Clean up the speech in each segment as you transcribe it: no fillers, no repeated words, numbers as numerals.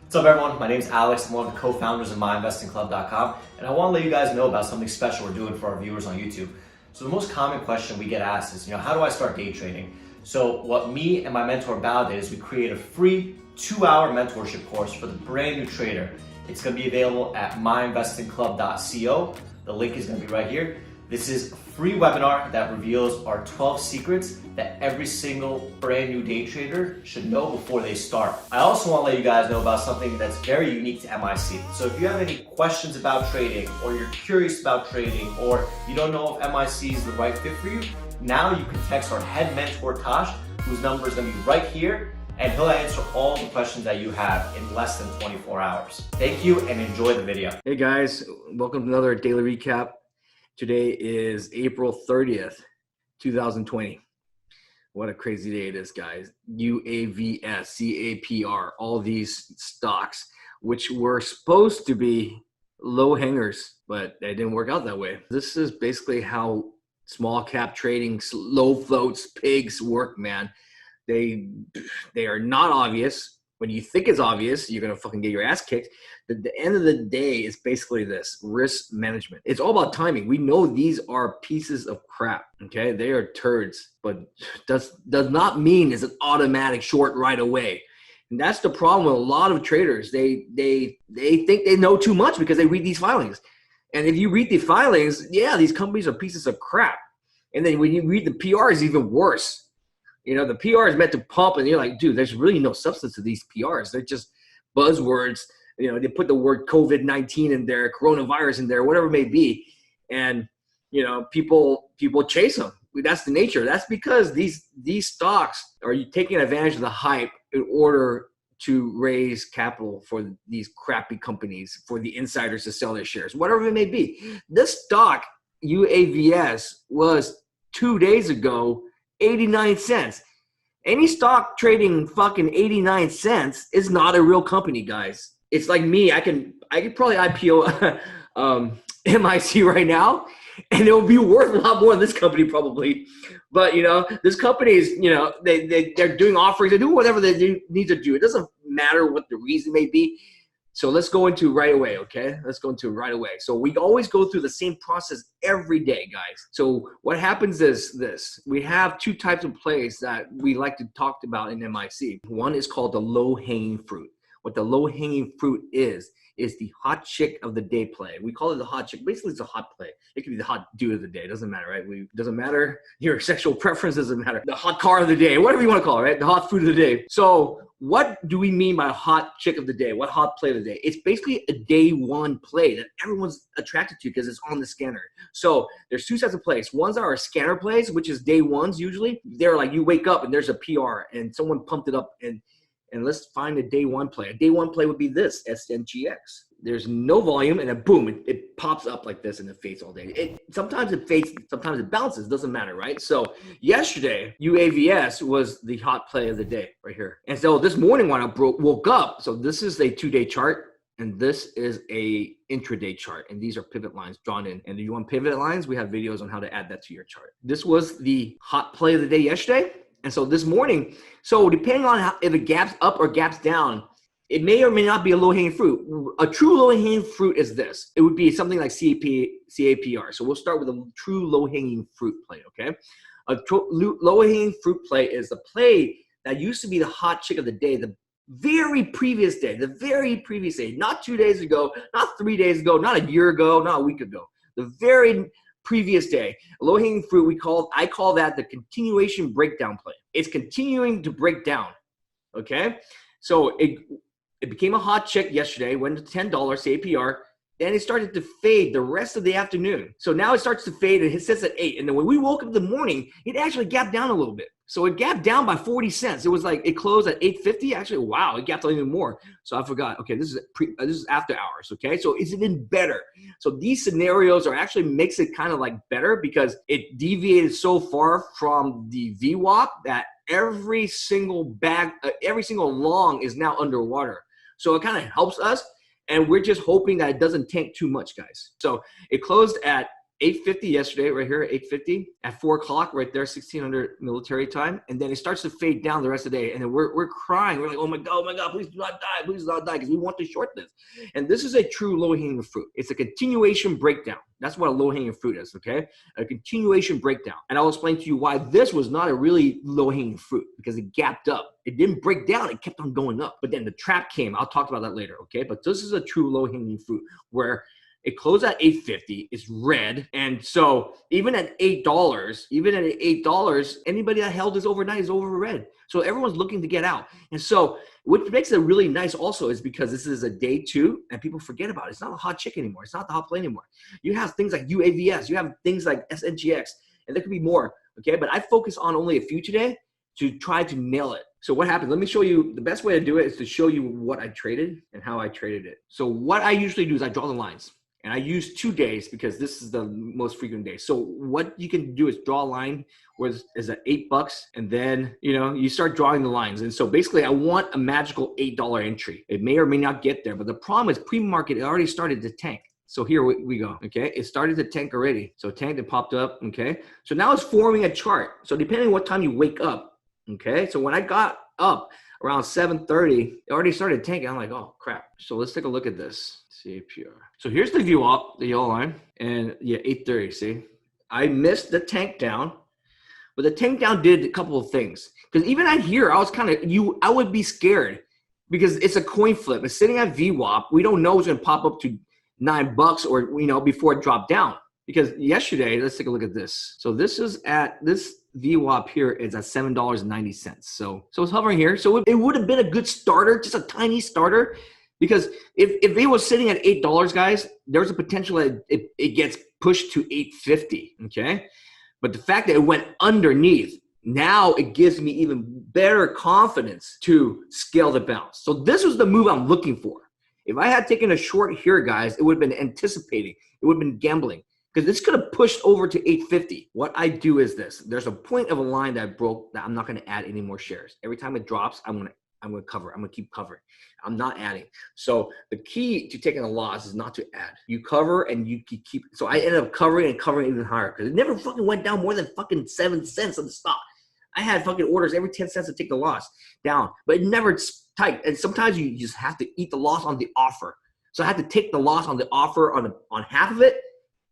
What's up everyone, my name is Alex, I'm one of the co-founders of MyInvestingClub.com, and I want to let you guys know about something special we're doing for our viewers on YouTube. So the most common question we get asked is, how do I start day trading? So what me and my mentor Bao did is we create a free 2-hour mentorship course for the brand new trader. It's going to be available at myinvestingclub.co. The link is going to be right here. This is a free webinar that reveals our 12 secrets that every single brand new day trader should know before they start. I also want to let you guys know about something that's very unique to MIC. So if you have any questions about trading, or you're curious about trading, or you don't know if MIC is the right fit for you, now you can text our head mentor Tosh, whose number is going to be right here, and he'll answer all the questions that you have in less than 24 hours. Thank you and enjoy the video. Hey guys, welcome to another daily recap. Today is April 30th, 2020. What a crazy day it is, guys. UAVS, CAPR, all these stocks, which were supposed to be low hangers, but they didn't work out that way. This is basically how small cap trading, low floats, pigs work, man. They are not obvious. When you think it's obvious, you're going to fucking get your ass kicked. The end of the day is basically this: risk management. It's all about timing. We know these are pieces of crap, okay? They are turds, but does not mean it's an automatic short right away. And that's the problem with a lot of traders. They think they know too much because they read these filings. And if you read the filings, yeah, these companies are pieces of crap. And then when you read the PR, it's even worse. The PR is meant to pump, and you're like, dude, there's really no substance to these PRs. They're just buzzwords. They put the word COVID-19 in there, coronavirus in there, whatever it may be. And, people chase them. That's the nature. That's because these stocks are taking advantage of the hype in order to raise capital for these crappy companies, for the insiders to sell their shares, whatever it may be. This stock, UAVS, was 2 days ago 89 cents. Any stock trading fucking 89 cents is not a real company, guys. It's like me. I could probably IPO MIC right now, and it will be worth a lot more than this company probably. But this company is, they're doing offerings. They're doing whatever they need to do. It doesn't matter what the reason may be. So let's go into right away, okay? Let's go into right away. So we always go through the same process every day, guys. So what happens is this. We have two types of plays that we like to talk about in MIC. One is called the low-hanging fruit. What the low-hanging fruit is the hot chick of the day play. We call it the hot chick. Basically, it's a hot play. It could be the hot dude of the day. It doesn't matter, right? It doesn't matter. Your sexual preference doesn't matter. The hot car of the day, whatever you want to call it, right? The hot food of the day. So what do we mean by hot chick of the day? What hot play of the day? It's basically a day one play that everyone's attracted to because it's on the scanner. So there's two sets of plays. Ones are scanner plays, which is day ones usually. They're like you wake up and there's a PR and someone pumped it up and let's find a day one play. A day one play would be this, SNGX. There's no volume, and then boom, it pops up like this and it fades all day. Sometimes it fades, sometimes it bounces, doesn't matter, right? So yesterday, UAVS was the hot play of the day right here. And so this morning when I woke up, so this is a 2-day chart, and this is a intraday chart, and these are pivot lines drawn in. And if you want pivot lines, we have videos on how to add that to your chart. This was the hot play of the day yesterday. And so this morning, so depending on if it gaps up or gaps down, it may or may not be a low-hanging fruit. A true low-hanging fruit is this. It would be something like CAPR. So we'll start with a true low-hanging fruit play, okay? A low-hanging fruit play is the play that used to be the hot chick of the day, the very previous day, not 2 days ago, not 3 days ago, not a year ago, not a week ago. The very previous day. Low-hanging fruit, I call that the continuation breakdown play. It's continuing to break down, okay? So it became a hot chick yesterday, went to $10 CAPR, then it started to fade the rest of the afternoon. So now it starts to fade and it sits at 8. And then when we woke up in the morning, it actually gapped down a little bit. So it gapped down by 40 cents. It was like it closed at 8.50. Actually, wow, it gapped even more. So I forgot. Okay, this is after hours. Okay, so it's even better. So these scenarios actually makes it kind of like better because it deviated so far from the VWAP that every single long is now underwater. So it kind of helps us, and we're just hoping that it doesn't tank too much, guys. So it closed at 8:50 yesterday, right here, 8:50 at 4 o'clock, right there, 1600 military time. And then it starts to fade down the rest of the day. And then we're crying. We're like, oh my God, please do not die. Please do not die, because we want to short this. And this is a true low-hanging fruit. It's a continuation breakdown. That's what a low-hanging fruit is, okay? A continuation breakdown. And I'll explain to you why this was not a really low-hanging fruit, because it gapped up. It didn't break down. It kept on going up. But then the trap came. I'll talk about that later, okay? But this is a true low-hanging fruit where it closed at 8.50. It's red. And so even at $8, anybody that held this overnight is over red. So everyone's looking to get out. And so what makes it really nice also is because this is a day two and people forget about it. It's not a hot chick anymore. It's not the hot play anymore. You have things like UAVS. You have things like SNGX. And there could be more, okay? But I focus on only a few today to try to nail it. So what happened? Let me show you. The best way to do it is to show you what I traded and how I traded it. So what I usually do is I draw the lines. And I use 2 days because this is the most frequent day. So what you can do is draw a line where is at $8, and then you start drawing the lines. And so basically, I want a magical $8 entry. It may or may not get there, but the problem is pre-market it already started to tank. So here we go. Okay, it started to tank already. So it tanked and popped up. Okay, so now it's forming a chart. So depending on what time you wake up. Okay, so when I got up around 7:30, it already started tanking. I'm like, oh crap. So let's take a look at this. CAPR. So here's the view up, the yellow line, and yeah, 8:30. See, I missed the tank down, but the tank down did a couple of things. Because even at here, I was I would be scared because it's a coin flip. It's sitting at VWAP. We don't know it's going to pop up to $9 or before it dropped down. Because yesterday, let's take a look at this. So this is at this VWAP here is at $7.90. So it's hovering here. So it would have been a good starter, just a tiny starter. Because if it was sitting at $8, guys, there's a potential that it gets pushed to $8.50, okay? But the fact that it went underneath, now it gives me even better confidence to scale the bounce. So this was the move I'm looking for. If I had taken a short here, guys, it would have been anticipating. It would have been gambling. Because this could have pushed over to $8.50. What I do is this. There's a point of a line that I broke that I'm not going to add any more shares. Every time it drops, I'm going to cover. I'm going to keep covering. I'm not adding. So the key to taking a loss is not to add. You cover and you keep. So I ended up covering and covering even higher because it never fucking went down more than fucking 7 cents on the stock. I had fucking orders every 10 cents to take the loss down, but it never tight. And sometimes you just have to eat the loss on the offer. So I had to take the loss on the offer on half of it,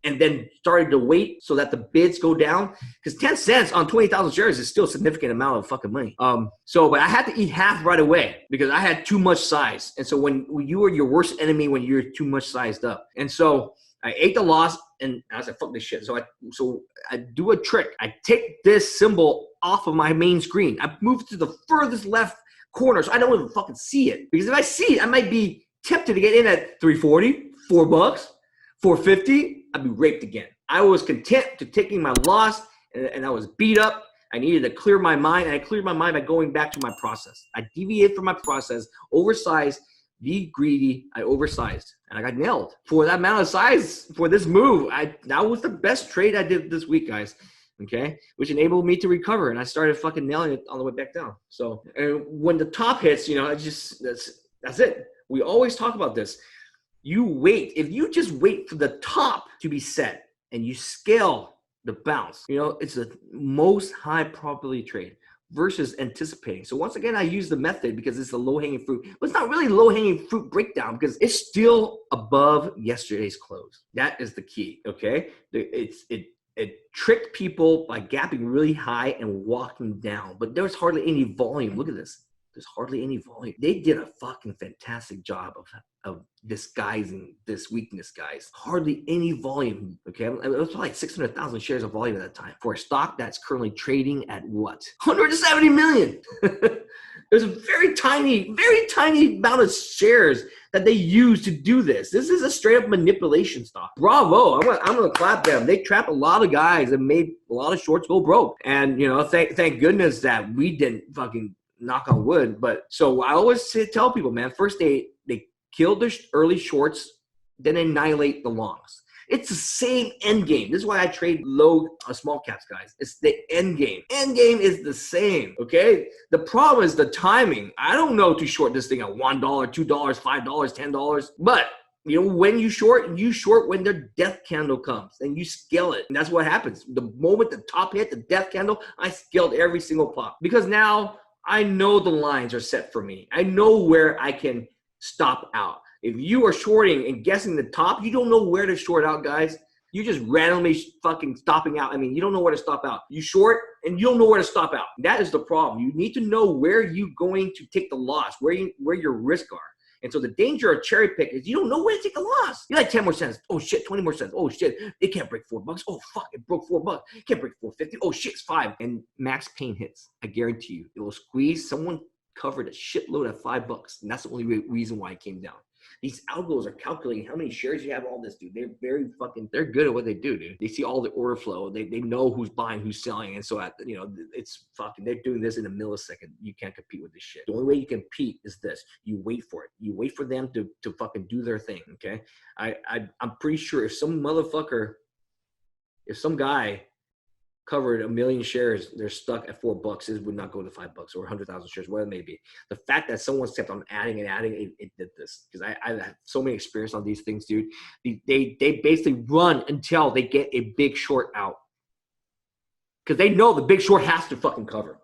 and then started to wait so that the bids go down. Because 10 cents on 20,000 shares is still a significant amount of fucking money. But I had to eat half right away because I had too much size. And so when you are your worst enemy when you're too much sized up. And so I ate the loss and I was like, fuck this shit. So I do a trick. I take this symbol off of my main screen. I move it to the furthest left corner so I don't even fucking see it. Because if I see it, I might be tempted to get in at $3.40, $4, $4.50. I'd be raped again. I was content to taking my loss and I was beat up. I needed to clear my mind, and I cleared my mind by going back to my process. I deviated from my process, oversized, be greedy. I oversized and I got nailed for that amount of size for this move. That was the best trade I did this week, guys. Okay, which enabled me to recover, and I started fucking nailing it on the way back down. So when the top hits, that's it. We always talk about this. You wait. If you just wait for the top to be set and you scale the bounce, it's the most high probability trade versus anticipating. So once again, I use the method because it's a low-hanging fruit. But it's not really low-hanging fruit breakdown because it's still above yesterday's close. That is the key, okay? It tricked people by gapping really high and walking down. But there was hardly any volume. Look at this. There's hardly any volume. They did a fucking fantastic job of disguising this weakness, guys. Hardly any volume, okay? It was probably like 600,000 shares of volume at that time for a stock that's currently trading at what? 170 million. There's a very tiny amount of shares that they use to do this. This is a straight up manipulation stock. Bravo, I'm gonna clap them. They trapped a lot of guys and made a lot of shorts go broke. And thank goodness that we didn't fucking knock on wood. But so I always tell people, man, first they kill the early shorts, then annihilate the longs. It's the same end game. This is why I trade low small caps, guys. It's the end game. End game is the same, okay? The problem is the timing. I don't know to short this thing at $1, $2, $5, $10, but You know, when you short when the death candle comes and you scale it. And that's what happens. The moment the top hit, the death candle, I scaled every single pop. Because now I know the lines are set for me. I know where I can stop out. If you are shorting and guessing the top, you don't know where to short out, guys. You're just randomly fucking stopping out. I mean, you don't know where to stop out. You short and you don't know where to stop out. That is the problem. You need to know where you're going to take the loss, where your risks are. And so the danger of cherry pick is you don't know where to take the loss. You're like 10 more cents. Oh shit, 20 more cents. Oh shit, it can't break $4. Oh fuck, it broke $4. It can't break $4.50. Oh shit, it's $5. And max pain hits. I guarantee you, it will squeeze. Someone covered a shitload at $5, and that's the only reason why it came down. These algos are calculating how many shares you have, all this, dude. They're good at what they do, dude. They see all the order flow. They know who's buying, who's selling. And so, it's fucking, they're doing this in a millisecond. You can't compete with this shit. The only way you compete is this. You wait for it. You wait for them to fucking do their thing, okay? I'm pretty sure if some guy covered 1 million shares, they're stuck at $4. It would not go to $5 or 100,000 shares, whatever it may be. The fact that someone's kept on adding and adding, it did this. Because I have so many experience on these things, dude. They basically run until they get a big short out. Because they know the big short has to fucking cover.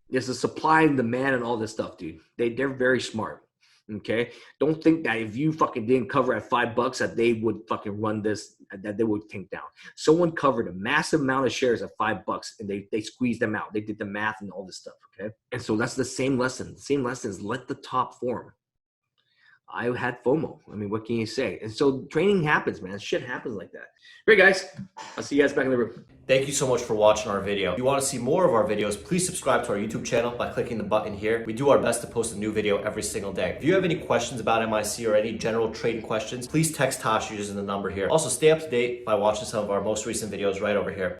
There's a supply and demand and all this stuff, dude. They're very smart. Okay, don't think that if you fucking didn't cover at $5 that they would fucking run this, that they would tank down. Someone covered a massive amount of shares at $5 and they squeezed them out. They did the math and all this stuff. Okay, and so that's the same lesson. The same lesson is let the top form. I had FOMO. I mean, what can you say? And so training happens, man. Shit happens like that. Great, guys. I'll see you guys back in the room. Thank you so much for watching our video. If you want to see more of our videos, please subscribe to our YouTube channel by clicking the button here. We do our best to post a new video every single day. If you have any questions about MIC or any general trading questions, please text Tosh using the number here. Also, stay up to date by watching some of our most recent videos right over here.